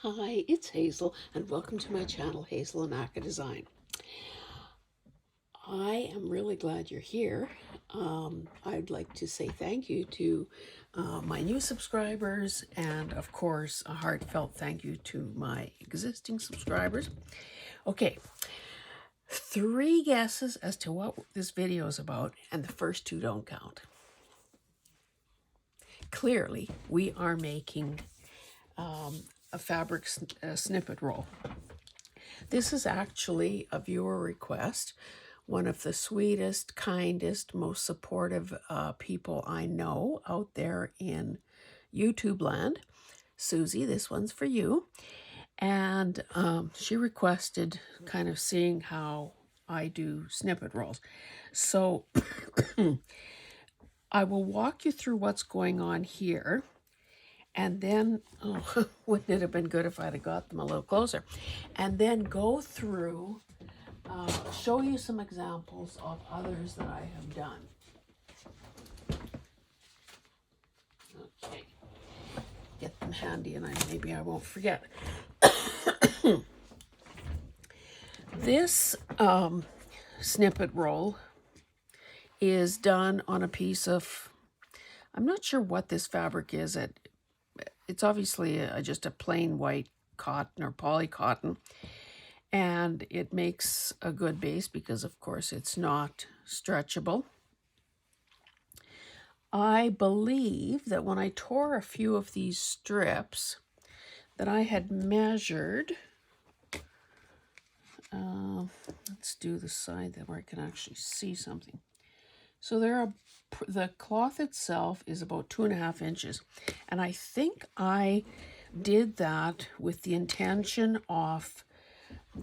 Hi, it's Hazel, and welcome to my channel, Hazel and Aka Design. I am really glad you're here. I'd like to say thank you to my new subscribers, and of course, a heartfelt thank you to my existing subscribers. Okay, 3 guesses as to what this video is about, and the first 2 don't count. Clearly, we are making a fabric snippet roll. This is actually a viewer request. One of the sweetest, kindest, most supportive people I know out there in YouTube land. Suzy, this one's for you. And she requested kind of seeing how I do snippet rolls. So I will walk you through what's going on here. And then, oh, wouldn't it have been good if I'd have got them a little closer? And then go through, show you some examples of others that I have done. Okay, get them handy and maybe I won't forget. This snippet roll is done on a piece of, I'm not sure what this fabric is. It's obviously just a plain white cotton or poly cotton, and it makes a good base because of course it's not stretchable. I believe that when I tore a few of these strips that I had measured, let's do the side that where I can actually see something. So the cloth itself is about 2.5 inches. And I think I did that with the intention of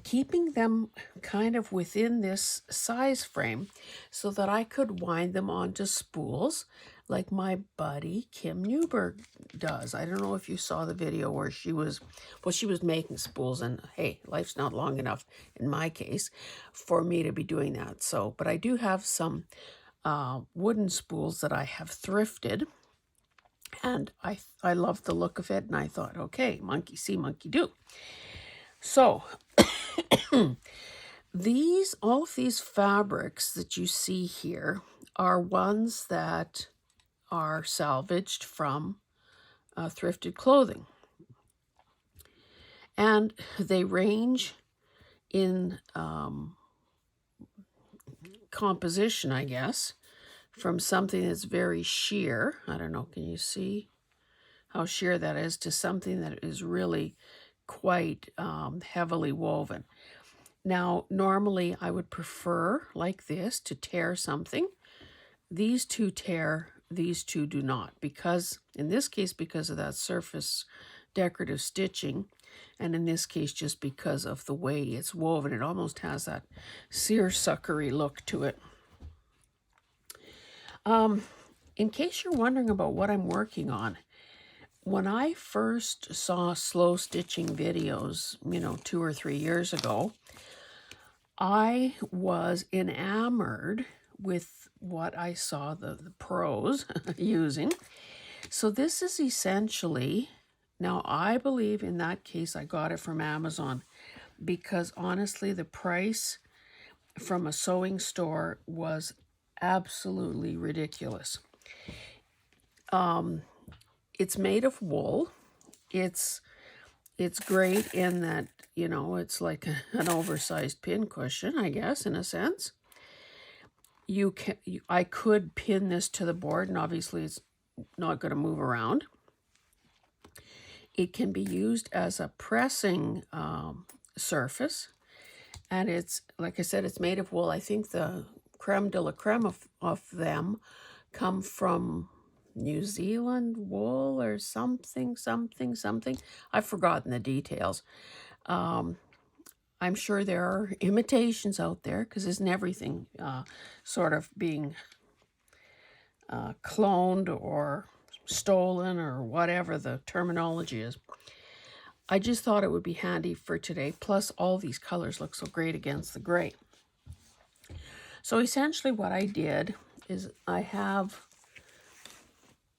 keeping them kind of within this size frame so that I could wind them onto spools like my buddy Kim Newberg does. I don't know if you saw the video where she was making spools, and hey, life's not long enough in my case for me to be doing that. So, but I do have some wooden spools that I have thrifted, and I love the look of it, and I thought, okay, monkey see, monkey do. So all of these fabrics that you see here are ones that are salvaged from thrifted clothing. And they range in composition, I guess, from something that's very sheer. I don't know, can you see how sheer that is, to something that is really quite heavily woven. Now, normally I would prefer, like this, to tear something. These two tear, these two do not, because in this case, because of that surface decorative stitching, and in this case, just because of the way it's woven, it almost has that seersuckery look to it. In case you're wondering about what I'm working on, when I first saw slow stitching videos, 2 or 3 years ago, I was enamored with what I saw the pros using. So this is essentially, now I believe in that case I got it from Amazon, because honestly the price from a sewing store was absolutely ridiculous. It's made of wool. It's great in that, it's like an oversized pin cushion, I guess, in a sense. I could pin this to the board, and obviously it's not going to move around. It can be used as a pressing surface, and it's, like I said, it's made of wool. I think the creme de la creme of them come from New Zealand wool or something. I've forgotten the details. I'm sure there are imitations out there, because isn't everything sort of being cloned or stolen or whatever the terminology is. I just thought it would be handy for today. Plus, all these colors look so great against the gray. So essentially what I did is I have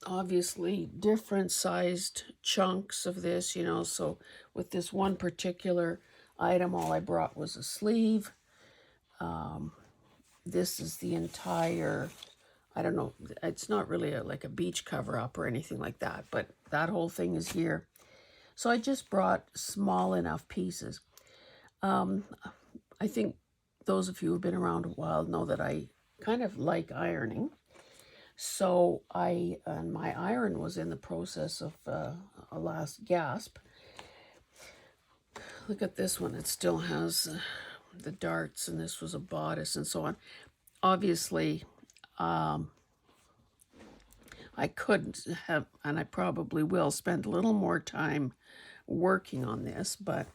obviously different sized chunks of this, you know. So with this one particular item, all I brought was a sleeve. This is the entire, I don't know, it's not really like a beach cover up or anything like that, but that whole thing is here. So I just brought small enough pieces. I think those of you who've been around a while know that I kind of like ironing. So and my iron was in the process of a last gasp. Look at this one. It still has the darts, and this was a bodice and so on. Obviously, I couldn't have, and I probably will spend a little more time working on this, but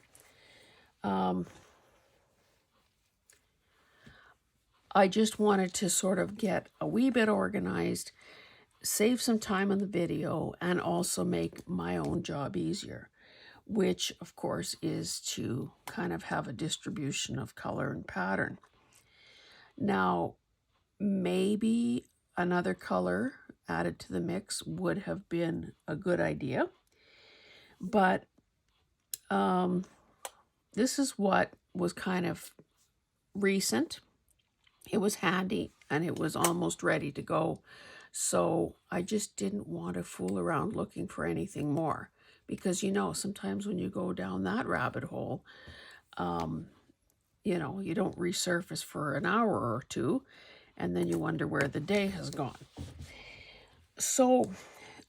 I just wanted to sort of get a wee bit organized, save some time on the video, and also make my own job easier, which of course is to kind of have a distribution of color and pattern. Now, maybe another color added to the mix would have been a good idea, but this is what was kind of recent. It was handy and it was almost ready to go. So I just didn't want to fool around looking for anything more, because, you know, sometimes when you go down that rabbit hole, you know, you don't resurface for an hour or two, and then you wonder where the day has gone. So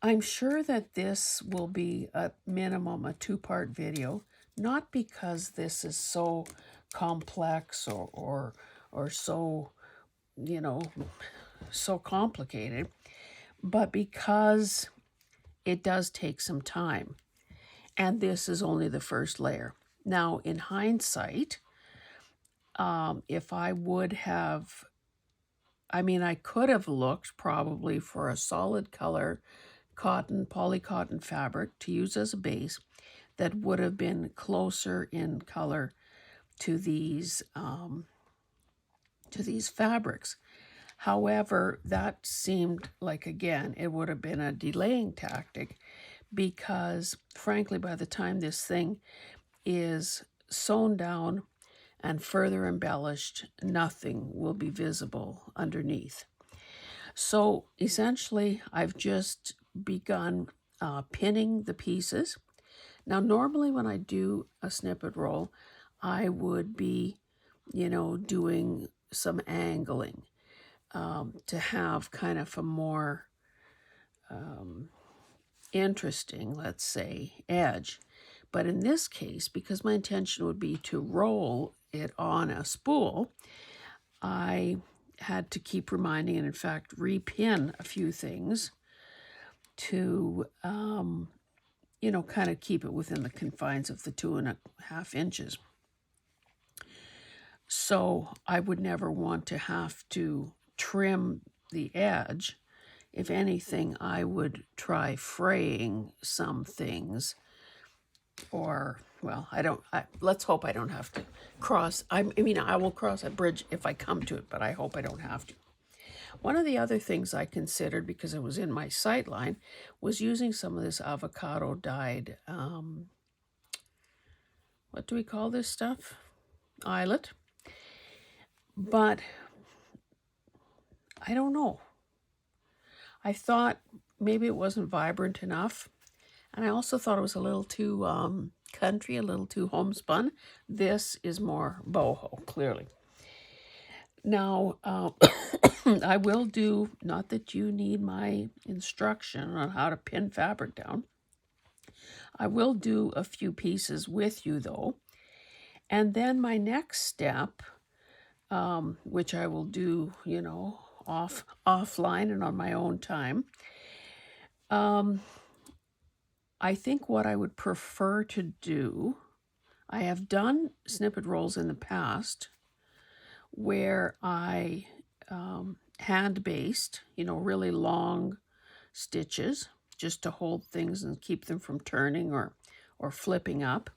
I'm sure that this will be at minimum a 2-part video, not because this is so complex or so, you know, so complicated, but because it does take some time. And this is only the first layer. Now, in hindsight, if I would have, I mean, I could have looked probably for a solid color cotton, polycotton fabric to use as a base that would have been closer in color to these fabrics. However, that seemed like, again, it would have been a delaying tactic, because frankly, by the time this thing is sewn down and further embellished, nothing will be visible underneath. So essentially, I've just begun pinning the pieces. Now, normally when I do a snippet roll, I would be, you know, doing some angling to have kind of a more interesting, let's say, edge. But in this case, because my intention would be to roll it on a spool, I had to keep reminding, and in fact repin a few things to, you know, kind of keep it within the confines of the 2.5 inches. So I would never want to have to trim the edge. If anything, I would try fraying some things, or, well, let's hope I don't have to cross. I mean, I will cross a bridge if I come to it, but I hope I don't have to. One of the other things I considered, because it was in my sight line, was using some of this avocado dyed, what do we call this stuff? Eyelet. But I don't know. I thought maybe it wasn't vibrant enough. And I also thought it was a little too country, a little too homespun. This is more boho, clearly. Now, I will do, not that you need my instruction on how to pin fabric down. I will do a few pieces with you, though. And then my next step, which I will do, you know, offline and on my own time, I think what I would prefer to do, I have done snippet rolls in the past where I hand-based, you know, really long stitches just to hold things and keep them from turning or flipping up.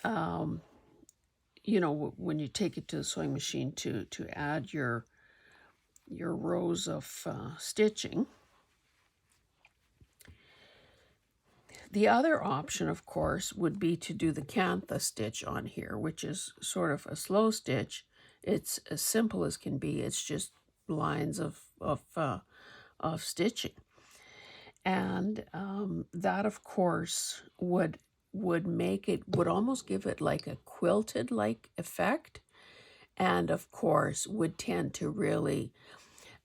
You know, when you take it to the sewing machine to add your rows of stitching. The other option, of course, would be to do the cantha stitch on here, which is sort of a slow stitch. It's as simple as can be. It's just lines of stitching, and that, of course, would make it, would almost give it like a quilted like effect, and of course would tend to really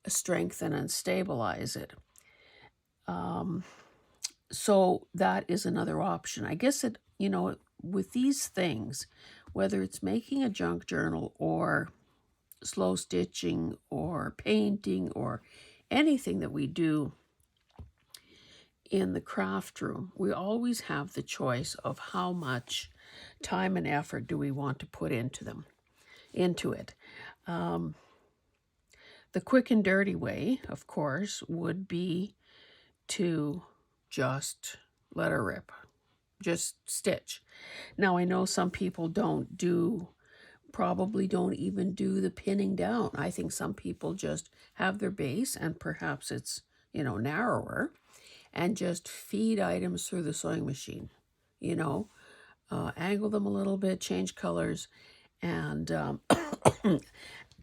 strengthen and stabilize it. So that is another option. I guess it, with these things, whether it's making a junk journal or slow stitching or painting or anything that we do in the craft room, we always have the choice of how much time and effort do we want to put into it. The quick and dirty way, of course, would be to just let her rip, just stitch. Now, I know some people probably don't even do the pinning down. I think some people just have their base, and perhaps it's, narrower, and just feed items through the sewing machine, angle them a little bit, change colors, and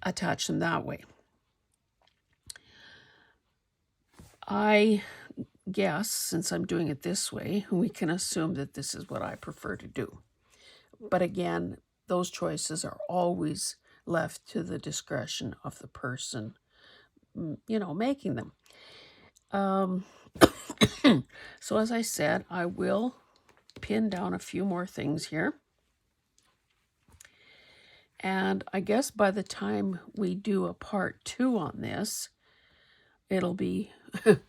attach them that way. I guess, since I'm doing it this way, we can assume that this is what I prefer to do. But again, those choices are always left to the discretion of the person, making them. So as I said, I will pin down a few more things here. And I guess by the time we do a part 2 on this, it'll be,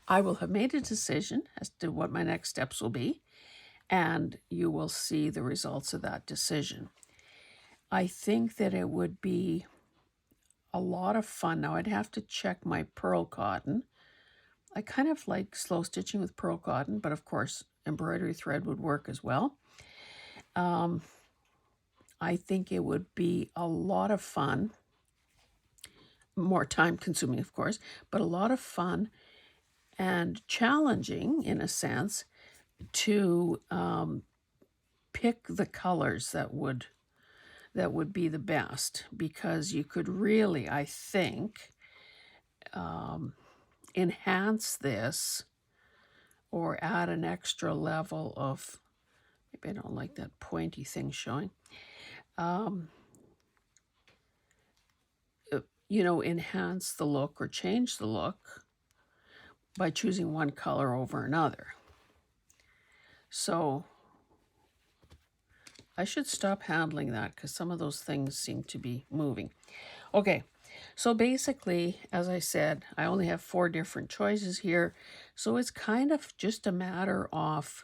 I will have made a decision as to what my next steps will be, and you will see the results of that decision. I think that it would be a lot of fun. Now, I'd have to check my pearl cotton. I kind of like slow stitching with pearl cotton, but of course, embroidery thread would work as well. I think it would be a lot of fun, more time consuming, of course, but a lot of fun and challenging, in a sense, to pick the colors that would be the best, because you could really, I think, enhance this or add an extra level of, maybe I don't like that pointy thing showing, enhance the look or change the look by choosing one color over another. So I should stop handling that because some of those things seem to be moving. Okay, so basically, as I said, I only have 4 different choices here. So it's kind of just a matter of,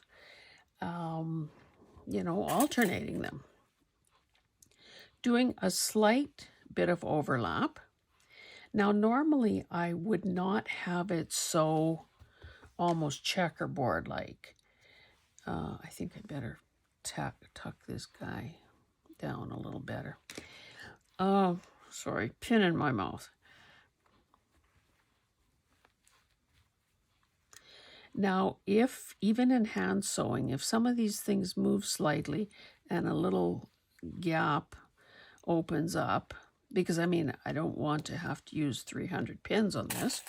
alternating them. Doing a slight bit of overlap. Now, normally I would not have it so almost checkerboard-like. I think I better tuck this guy down a little better. Oh, sorry, pin in my mouth. Now, if even in hand sewing, if some of these things move slightly and a little gap opens up, because I don't want to have to use 300 pins on this,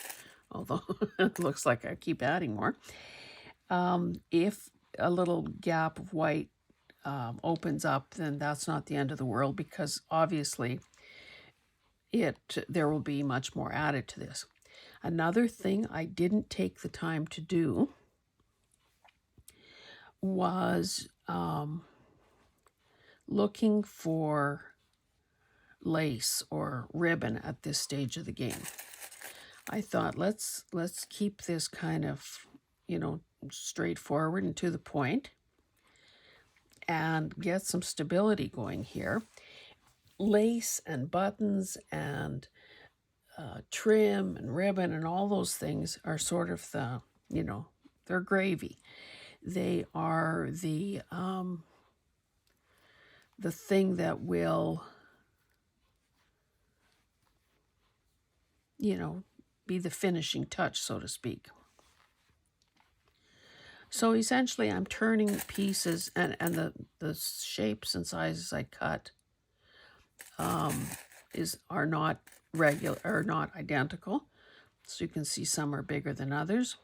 although it looks like I keep adding more. If a little gap of white opens up, then that's not the end of the world, because obviously there will be much more added to this. Another thing I didn't take the time to do was looking for lace or ribbon at this stage of the game. I thought, let's keep this kind of, straightforward and to the point and get some stability going here. Lace and buttons and trim and ribbon and all those things are sort of the, they're gravy. They are the thing that will, be the finishing touch, so to speak. So essentially I'm turning pieces, and the shapes and sizes I cut are not regular, or not identical. So you can see some are bigger than others.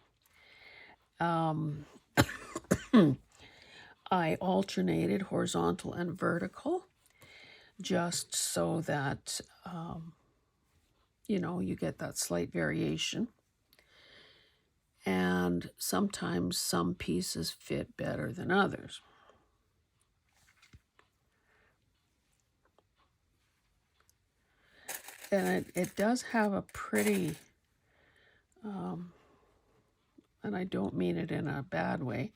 I alternated horizontal and vertical just so that, you get that slight variation. And sometimes some pieces fit better than others. And it does have a pretty, and I don't mean it in a bad way,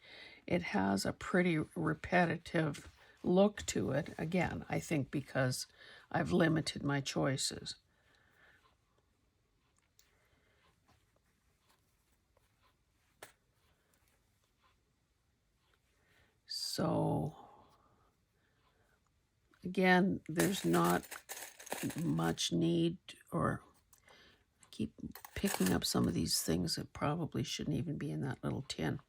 it has a pretty repetitive look to it. Again, I think because I've limited my choices. So, again, there's not much need, or keep picking up some of these things that probably shouldn't even be in that little tin.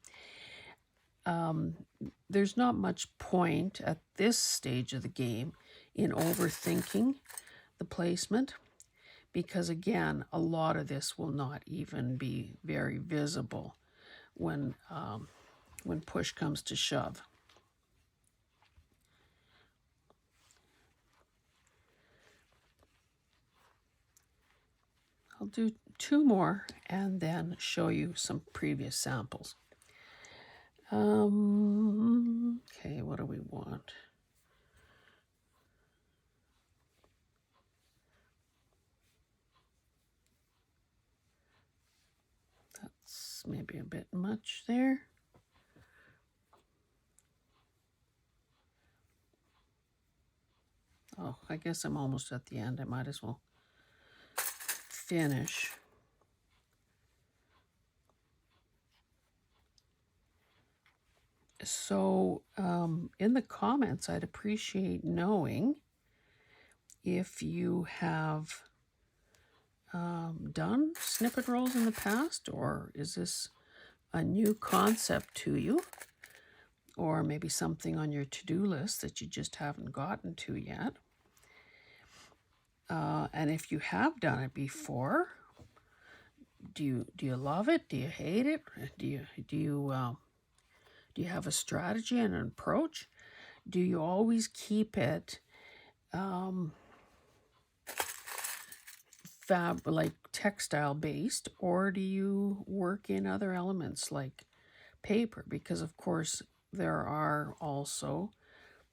There's not much point at this stage of the game in overthinking the placement, because again, a lot of this will not even be very visible when push comes to shove. I'll do 2 more and then show you some previous samples. Okay, what do we want? That's maybe a bit much there. Oh, I guess I'm almost at the end. I might as well finish. So in the comments, I'd appreciate knowing if you have done snippet rolls in the past, or is this a new concept to you, or maybe something on your to-do list that you just haven't gotten to yet. And if you have done it before, do you love it? Do you hate it? Do you have a strategy and an approach? Do you always keep it like textile based, or do you work in other elements like paper? Because of course there are also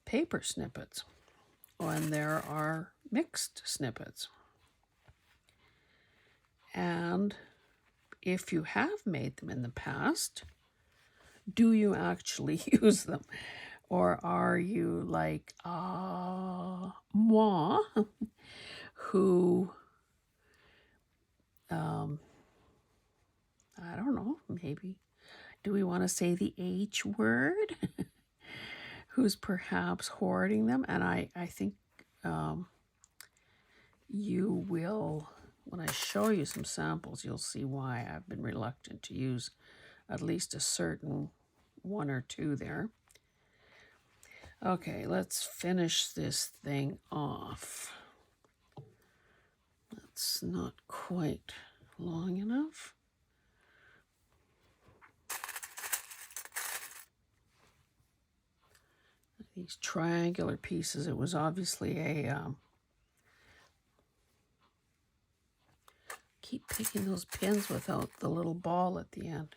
paper snippets, and there are mixed snippets. And if you have made them in the past, do you actually use them? Or are you like moi, who, I don't know, maybe, do we want to say the H word? Who's perhaps hoarding them? And I think you will, when I show you some samples, you'll see why I've been reluctant to use at least a certain 1 or 2 there. Okay, let's finish this thing off. That's not quite long enough. These triangular pieces, it was obviously a keep picking those pins without the little ball at the end.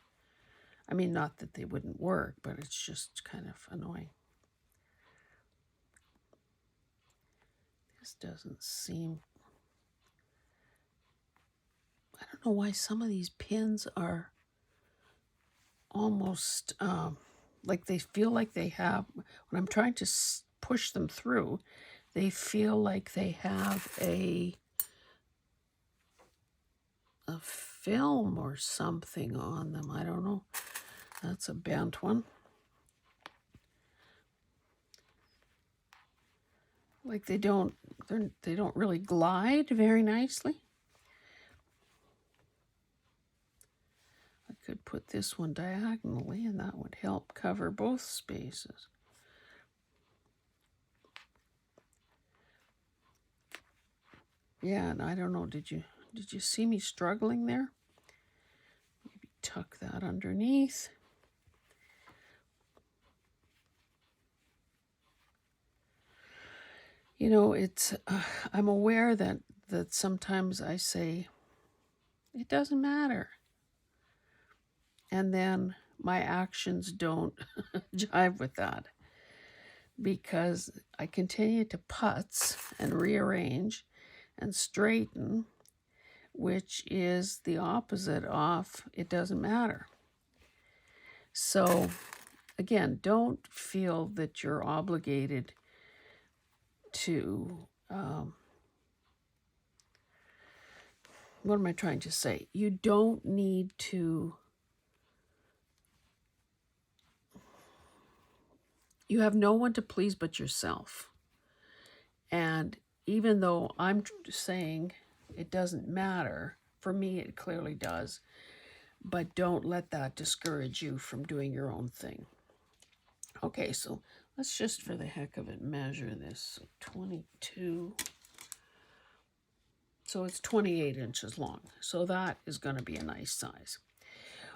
I mean, not that they wouldn't work, but it's just kind of annoying. This doesn't seem, I don't know why some of these pins are almost like they feel like they have, when I'm trying to push them through, they feel like they have a film or something on them. I don't know. That's a bent one. Like they don't really glide very nicely. I could put this one diagonally, and that would help cover both spaces. Yeah, and I don't know, did you see me struggling there? Maybe tuck that underneath. You know, it's I'm aware that sometimes I say it doesn't matter, and then my actions don't jive with that, because I continue to putz and rearrange and straighten, which is the opposite of it doesn't matter. So again, don't feel that you're obligated to what am I trying to say? You don't need to, you have no one to please but yourself. And even though I'm saying it doesn't matter, for me it clearly does, but don't let that discourage you from doing your own thing. Okay, so let's just, for the heck of it, measure this. 22. So it's 28 inches long. So that is going to be a nice size.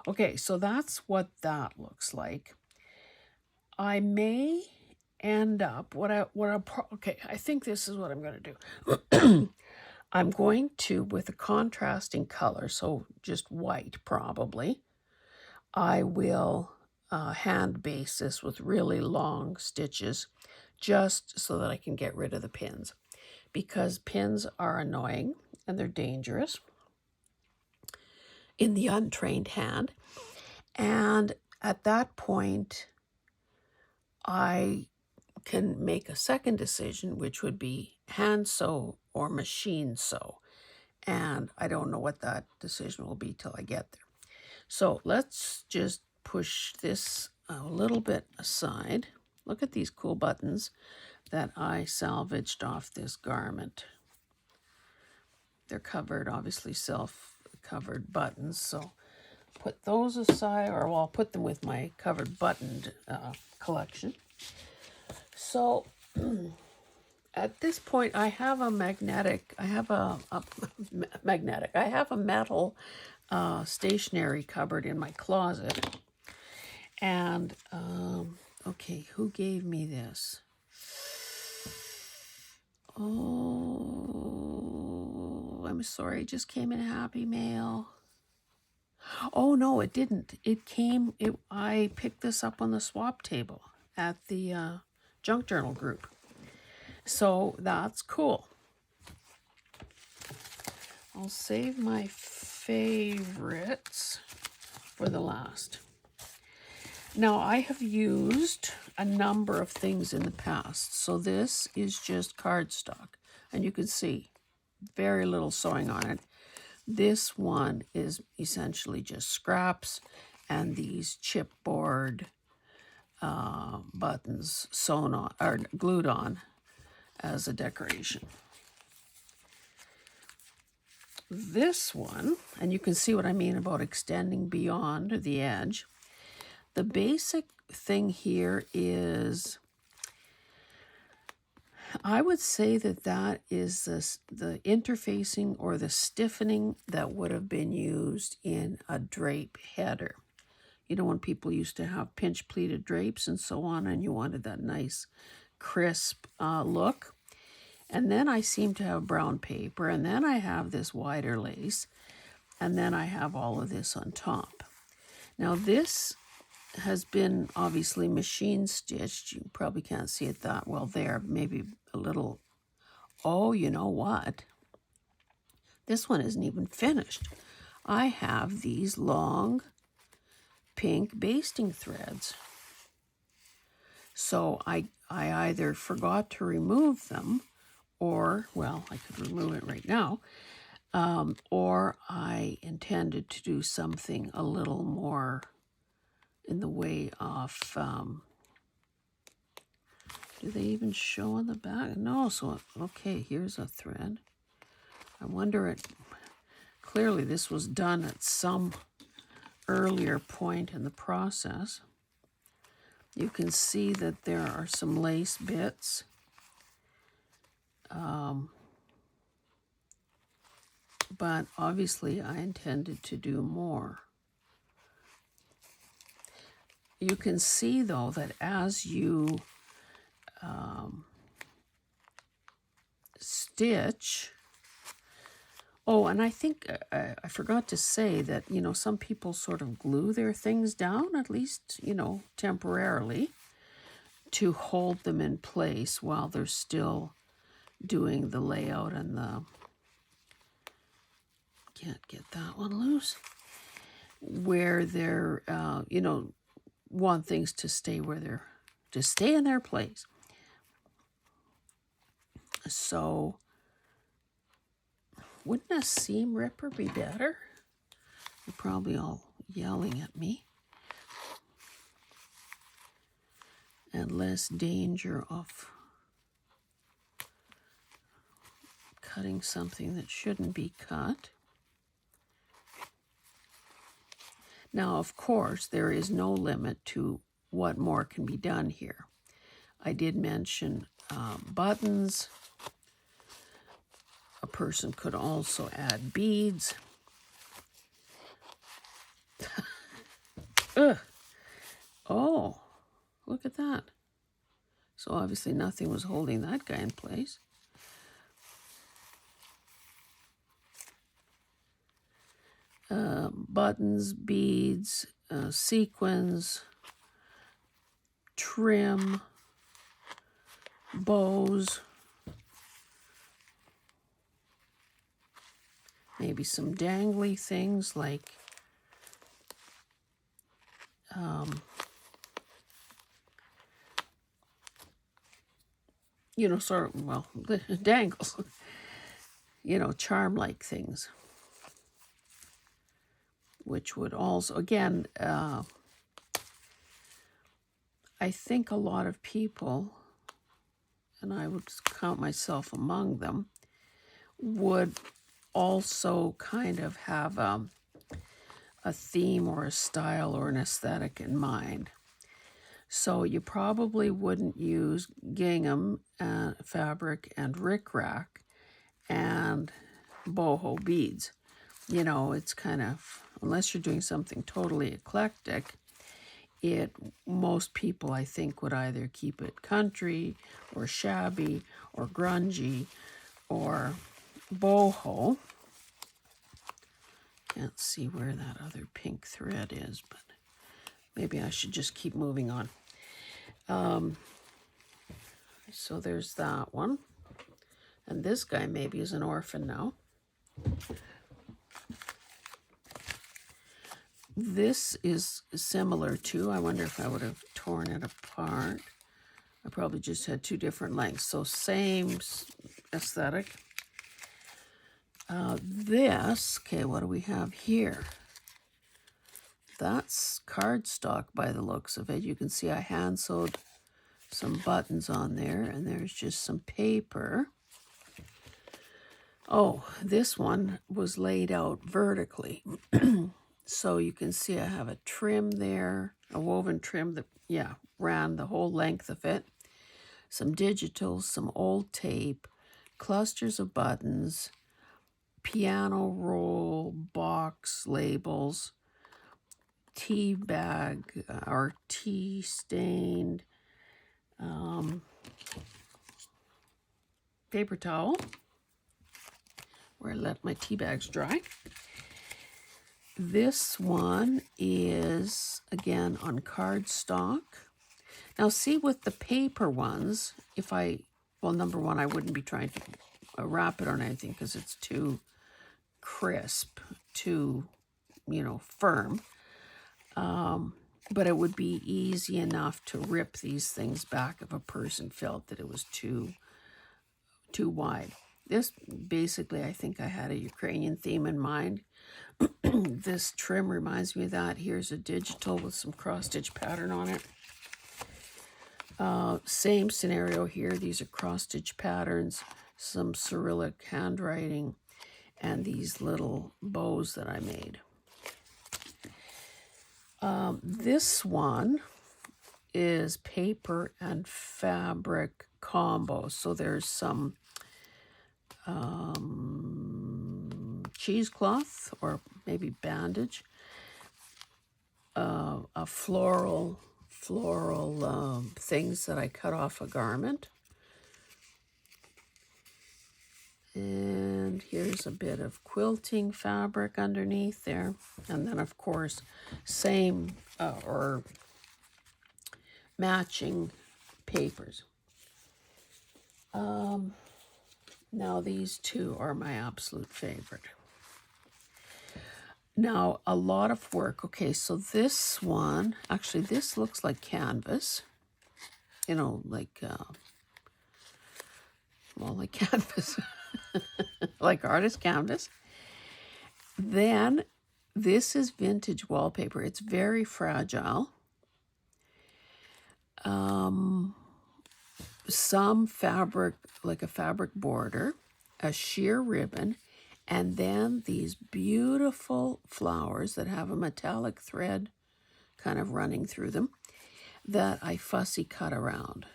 Okay, so that's what that looks like. I may end up, okay, I think this is what I'm going to do. I'm going to, with a contrasting color, so just white probably, I will hand base this with really long stitches just so that I can get rid of the pins, because pins are annoying and they're dangerous in the untrained hand. And at that point, I can make a second decision, which would be hand sew or machine sew. And I don't know what that decision will be till I get there. So let's just push this a little bit aside. Look at these cool buttons that I salvaged off this garment. They're covered, obviously self-covered buttons, so put those aside, or well, I'll put them with my covered buttoned collection. So at this point, I have a magnetic, I have a metal stationery cupboard in my closet. And, okay, who gave me this? Oh, I'm sorry, it just came in happy mail. Oh, no, it didn't. I picked this up on the swap table at the junk journal group. So that's cool. I'll save my favorites for the last. Now, I have used a number of things in the past. So this is just cardstock, and you can see very little sewing on it. This one is essentially just scraps and these chipboard buttons sewn on or glued on as a decoration. This one, and you can see what I mean about extending beyond the edge. The basic thing here is, I would say that is the interfacing or the stiffening that would have been used in a drape header. You know, when people used to have pinch pleated drapes and so on, and you wanted that nice crisp look. And then I seem to have brown paper, and then I have this wider lace, and then I have all of this on top. Now this has been obviously machine stitched. You probably can't see it that well there, maybe a little. Oh, you know what? This one isn't even finished. I have these long pink basting threads. So I either forgot to remove them, or, well, I could remove it right now, or I intended to do something a little more in the way of, do they even show on the back? No, so, okay, here's a thread. I wonder, clearly this was done at some earlier point in the process. You can see that there are some lace bits. But obviously I intended to do more. You can see though that as you stitch, oh, and I think I forgot to say that, you know, some people sort of glue their things down, at least, you know, temporarily, to hold them in place while they're still doing the layout and the, can't get that one loose, where they're, you know, want things to stay where they're, to stay in their place. So, wouldn't a seam ripper be better? You're probably all yelling at me. And less danger of cutting something that shouldn't be cut. Now, of course, there is no limit to what more can be done here. I did mention buttons. A person could also add beads. Ugh. Oh, look at that. So obviously nothing was holding that guy in place. Buttons, beads, sequins, trim, bows, maybe some dangly things like you know, sort of, well, dangles, you know, charm-like things, which would also, again, I think a lot of people, and I would count myself among them, would also kind of have a theme or a style or an aesthetic in mind. So you probably wouldn't use gingham fabric and rickrack and boho beads. You know, it's kind of, unless you're doing something totally eclectic, most people, I think, would either keep it country or shabby or grungy or boho. Can't see where that other pink thread is, but maybe I should just keep moving on. So there's that one. And this guy maybe is an orphan now. This is similar to, I wonder if I would have torn it apart. I probably just had two different lengths. So same aesthetic. This, okay, what do we have here? That's cardstock by the looks of it. You can see I hand sewed some buttons on there, and there's just some paper. Oh, this one was laid out vertically. So you can see I have a trim there, a woven trim that, yeah, ran the whole length of it. Some digitals, some old tape, clusters of buttons, piano roll, box labels, tea bag or tea stained paper towel where I let my tea bags dry. This one is, again, on cardstock. Now, see, with the paper ones, well, number one, I wouldn't be trying to wrap it on anything because it's too crisp, too, you know, firm. But it would be easy enough to rip these things back if a person felt that it was too wide. This, basically, I think I had a Ukrainian theme in mind. This trim reminds me of that. Here's a digital with some cross-stitch pattern on it. Same scenario here. These are cross-stitch patterns, some Cyrillic handwriting, and these little bows that I made. This one is paper and fabric combo. So there's some cheesecloth or maybe bandage, a floral things that I cut off a garment. And here's a bit of quilting fabric underneath there. And then, of course, same or matching papers. Now, these two are my absolute favorite. Now, a lot of work. Okay, so this one, actually, this looks like canvas. You know, like, well, like canvas. Like artist canvas. Then this is vintage wallpaper. It's very fragile. Some fabric, like a fabric border, a sheer ribbon, and then these beautiful flowers that have a metallic thread kind of running through them that I fussy cut around.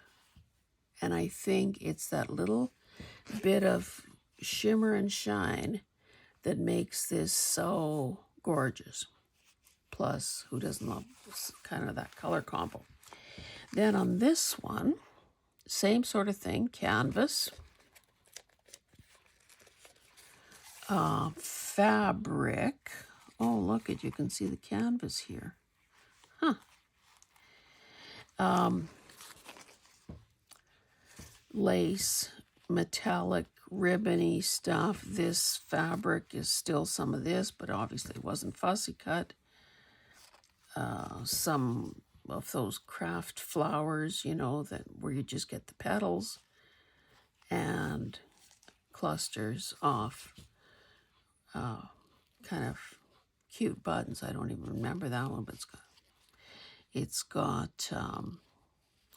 And I think it's that little bit of shimmer and shine that makes this so gorgeous. Plus, who doesn't love kind of that color combo? Then on this one, same sort of thing, canvas, fabric. Oh, look at, you can see the canvas here. Huh. Lace, metallic, ribbony stuff. This fabric is still some of this, but obviously it wasn't fussy cut. Some of those craft flowers, you know, that where you just get the petals and clusters off kind of cute buttons. I don't even remember that one, but it's got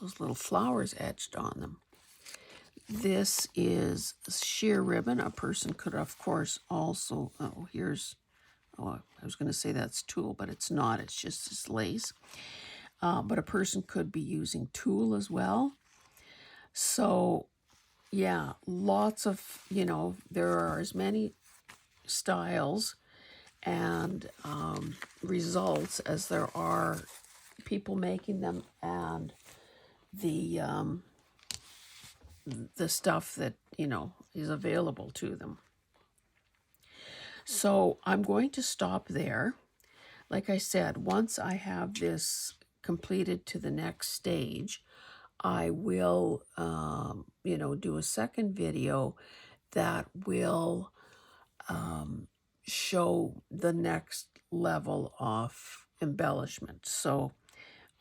those little flowers etched on them. This is sheer ribbon. A person could, of course, also, oh, I was going to say that's tulle, but it's not. It's just this lace. But a person could be using tulle as well. So, yeah, lots of, you know, there are as many styles and results as there are people making them, and the stuff that, you know, is available to them. So I'm going to stop there. Like I said, once I have this completed to the next stage, I will, you know, do a second video that will show the next level of embellishment. So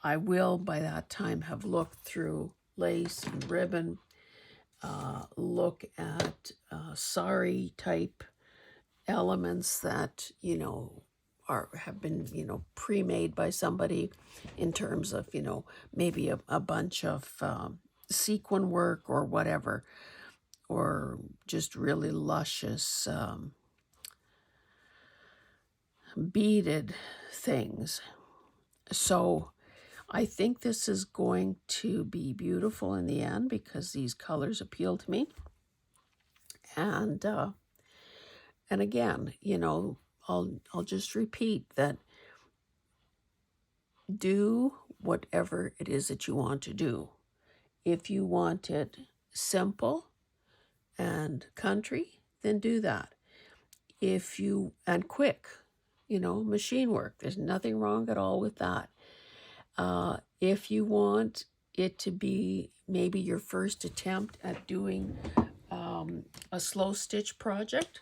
I will, by that time, have looked through lace and ribbon, look at sari type elements that, you know, have been, you know, pre-made by somebody in terms of, you know, maybe a bunch of sequin work or whatever, or just really luscious beaded things. So I think this is going to be beautiful in the end because these colors appeal to me. And again, you know, I'll just repeat that do whatever it is that you want to do. If you want it simple and country, then do that. And quick, you know, machine work, there's nothing wrong at all with that. If you want it to be maybe your first attempt at doing a slow stitch project,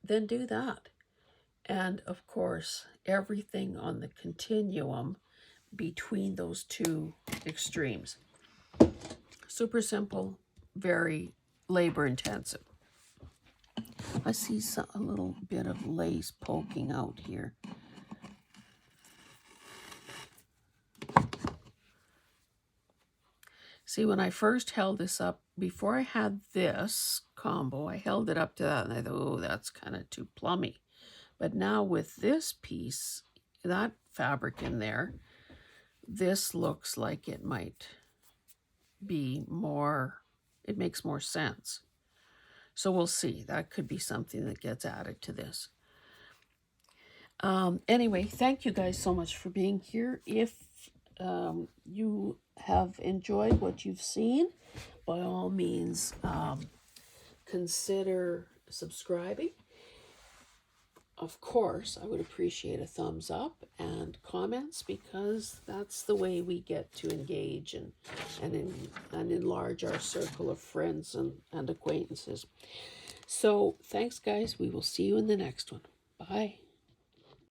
then do that. And of course, everything on the continuum between those two extremes. Super simple, very labor intensive. I see a little bit of lace poking out here. See, when I first held this up, before I had this combo, I held it up to that and I thought, oh, that's kind of too plummy. But now with this piece, that fabric in there, this looks like it might be more, it makes more sense. So we'll see. That could be something that gets added to this. Anyway, thank you guys so much for being here. If you have enjoyed what you've seen, by all means, consider subscribing. Of course, I would appreciate a thumbs up and comments, because that's the way we get to engage and enlarge our circle of friends and acquaintances. So thanks, guys. We will see you in the next one. Bye.